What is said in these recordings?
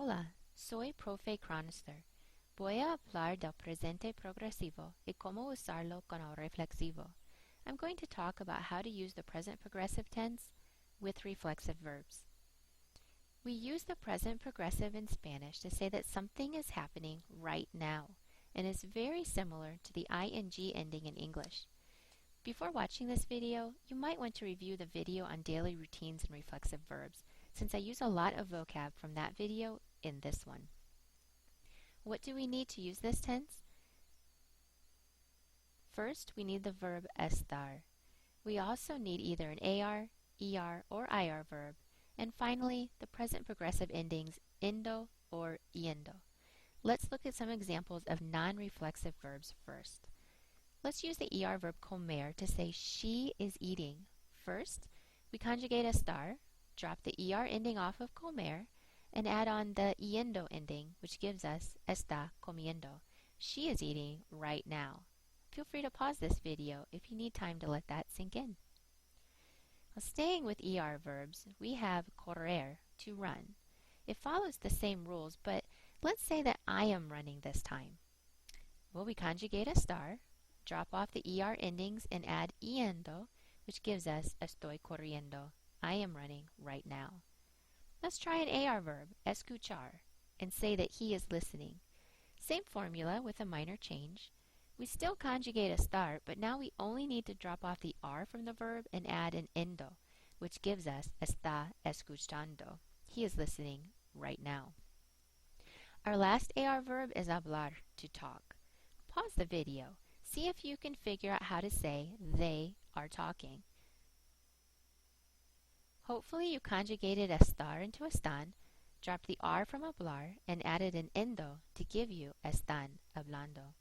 Hola, soy Profe Cronister. Voy a hablar del presente progresivo y cómo usarlo con el reflexivo. I'm going to talk about how to use the present progressive tense with reflexive verbs. We use the present progressive in Spanish to say that something is happening right now, and is very similar to the ing ending in English. Before watching this video, you might want to review the video on daily routines and reflexive verbs, since I use a lot of vocab from that video in this one. What do we need to use this tense? First, we need the verb estar. We also need either an AR, ER, or IR verb. And finally, the present progressive endings indo or yendo. Let's look at some examples of non-reflexive verbs first. Let's use the ER verb comer to say she is eating. First, we conjugate estar, drop the ER ending off of comer, and add on the yendo ending, which gives us está comiendo. She is eating right now. Feel free to pause this video if you need time to let that sink in. Well, staying with ER verbs, we have correr, to run. It follows the same rules, but let's say that I am running this time. Well, we conjugate estar, drop off the ER endings, and add yendo, which gives us estoy corriendo. I am running right now. Let's try an AR verb, escuchar, and say that he is listening. Same formula with a minor change. We still conjugate estar, but now we only need to drop off the R from the verb and add an endo, which gives us está escuchando. He is listening right now. Our last AR verb is hablar, to talk. Pause the video. See if you can figure out how to say they are talking. Hopefully you conjugated estar into están, dropped the R from hablar, and added an endo to give you están hablando.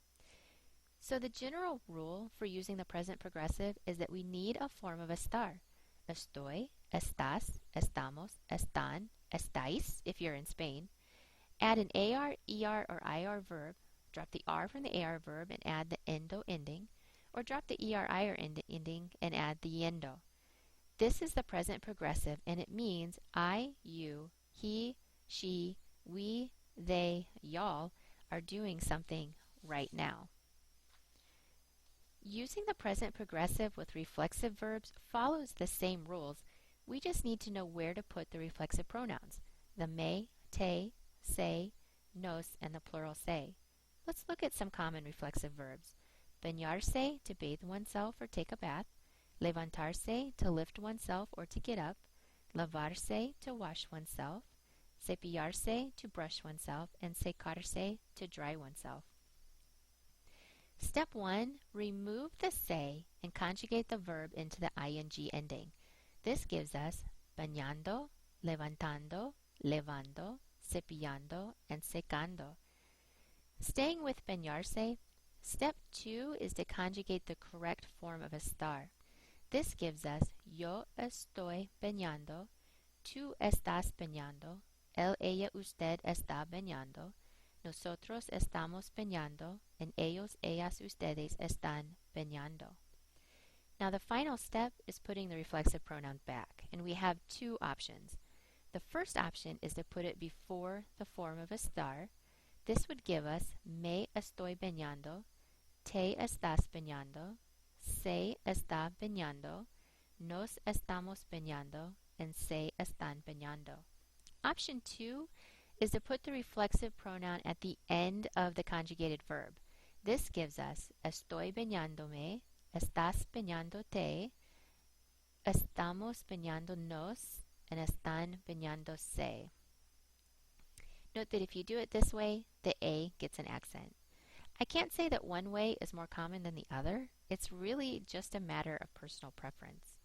So the general rule for using the present progressive is that we need a form of estar. Estoy, estás, estamos, están, estáis, if you're in Spain. Add an AR, ER, or IR verb, drop the R from the AR verb and add the endo ending, or drop the ER, IR ending and add the yendo. This is the present progressive, and it means I, you, he, she, we, they, y'all are doing something right now. Using the present progressive with reflexive verbs follows the same rules. We just need to know where to put the reflexive pronouns, the me, te, se, nos, and the plural se. Let's look at some common reflexive verbs. Bañarse, to bathe oneself or take a bath. Levantarse, to lift oneself or to get up. Lavarse, to wash oneself. Cepillarse, to brush oneself. And secarse, to dry oneself. Step 1, remove the se and conjugate the verb into the ing ending. This gives us bañando, levantando, levando, cepillando, and secando. Staying with bañarse, step 2 is to conjugate the correct form of estar. This gives us yo estoy bañando, tú estás bañando, él, ella, usted está bañando, nosotros estamos bañando, and ellos, ellas, ustedes están bañando. Now the final step is putting the reflexive pronoun back, and we have two options. The first option is to put it before the form of estar. This would give us me estoy bañando, te estás bañando, se está bañando, nos estamos bañando, and se están bañando. Option 2 is to put the reflexive pronoun at the end of the conjugated verb. This gives us estoy bañándome, estás bañándote, estamos bañándonos, and están bañándose. Note that if you do it this way, the A gets an accent. I can't say that one way is more common than the other. It's really just a matter of personal preference.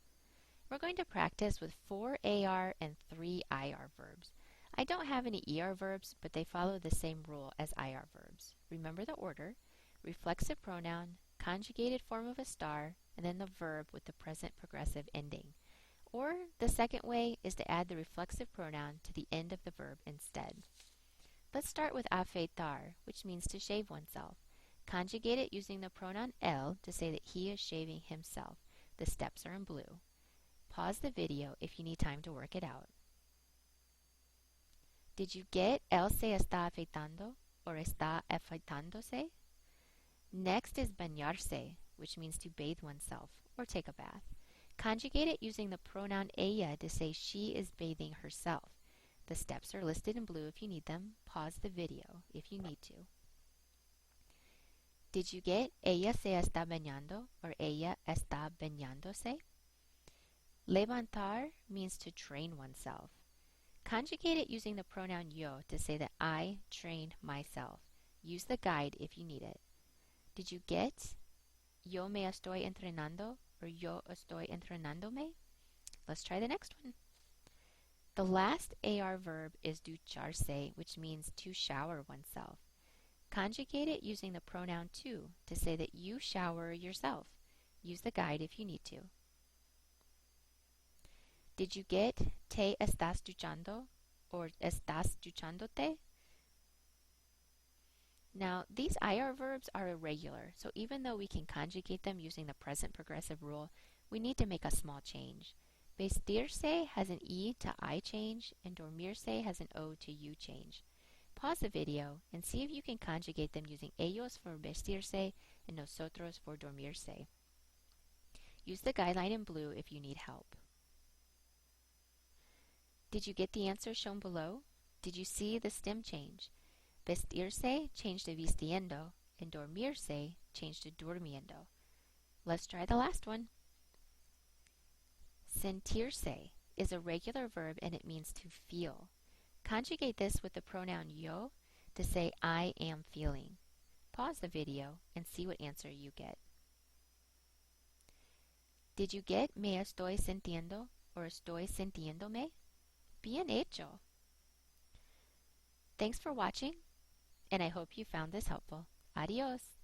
We're going to practice with 4 AR and 3 IR verbs. I don't have any ER verbs, but they follow the same rule as IR verbs. Remember the order: reflexive pronoun, conjugated form of estar, and then the verb with the present progressive ending. Or the second way is to add the reflexive pronoun to the end of the verb instead. Let's start with afeitar, which means to shave oneself. Conjugate it using the pronoun él to say that he is shaving himself. The steps are in blue. Pause the video if you need time to work it out. Did you get él se está afeitando or está afeitándose? Next is bañarse, which means to bathe oneself or take a bath. Conjugate it using the pronoun ella to say she is bathing herself. The steps are listed in blue if you need them. Pause the video if you need to. Did you get ella se está bañando or ella está bañándose? Levantar means to train oneself. Conjugate it using the pronoun yo to say that I trained myself. Use the guide if you need it. Did you get yo me estoy entrenando or yo estoy entrenándome? Let's try the next one. The last AR verb is ducharse, which means to shower oneself. Conjugate it using the pronoun tú to say that you shower yourself. Use the guide if you need to. Did you get te estás duchando or estás duchándote? Now, these IR verbs are irregular, so even though we can conjugate them using the present progressive rule, we need to make a small change. Vestirse has an E to I change, and dormirse has an O to U change. Pause the video and see if you can conjugate them using ellos for vestirse and nosotros for dormirse. Use the guideline in blue if you need help. Did you get the answer shown below? Did you see the stem change? Vestirse changed to vistiendo, and dormirse changed to durmiendo. Let's try the last one. Sentirse is a regular verb and it means to feel. Conjugate this with the pronoun yo to say I am feeling. Pause the video and see what answer you get. Did you get me estoy sintiendo or estoy sintiéndome? Bien hecho! Thanks for watching, and I hope you found this helpful. Adios!